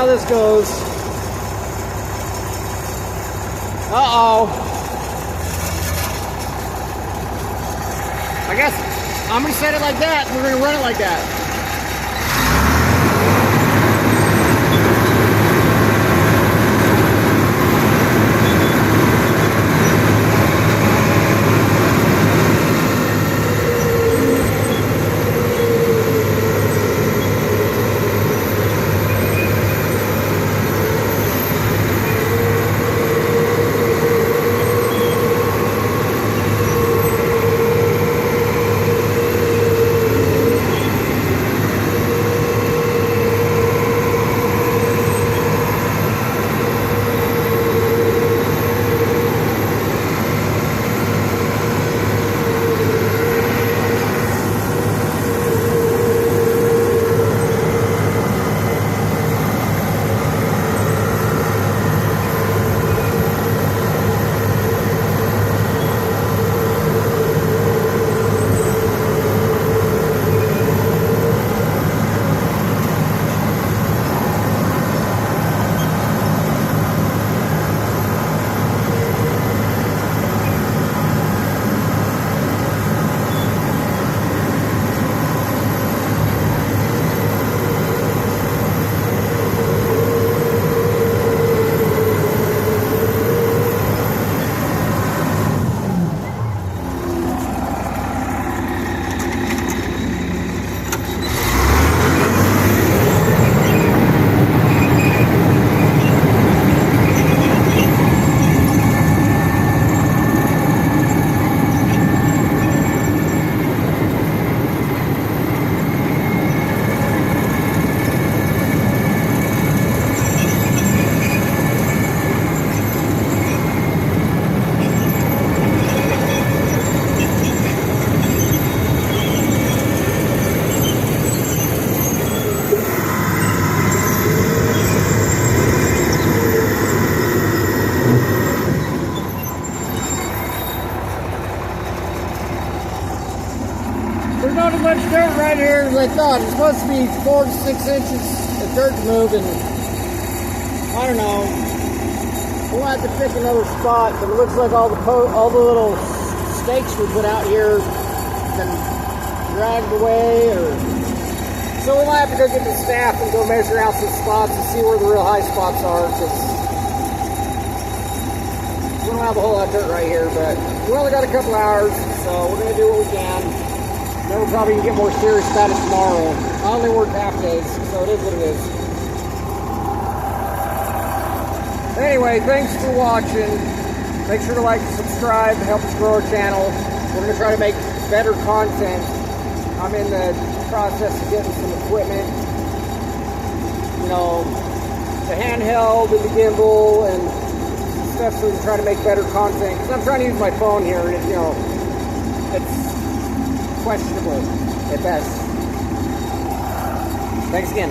how this goes. Uh-oh. I guess I'm gonna set it like that. We're gonna run it like that. There's not as much dirt right here as I thought. It's supposed to be 4 to 6 inches of dirt to move, and I don't know. We'll have to pick another spot, but it looks like all the little stakes we put out here have been dragged away, so we might have to go get the staff and go measure out some spots and see where the real high spots are, because we don't have a whole lot of dirt right here, but we only got a couple hours, so we're going to do what we can. Then we'll probably get more serious about it tomorrow. I only work half days, so it is what it is. Anyway, thanks for watching. Make sure to like and subscribe to help us grow our channel. We're going to try to make better content. I'm in the process of getting some equipment. You know, the handheld and the gimbal and stuff, so we can try to make better content. Because I'm trying to use my phone here, and you know, it's questionable at best. Thanks again.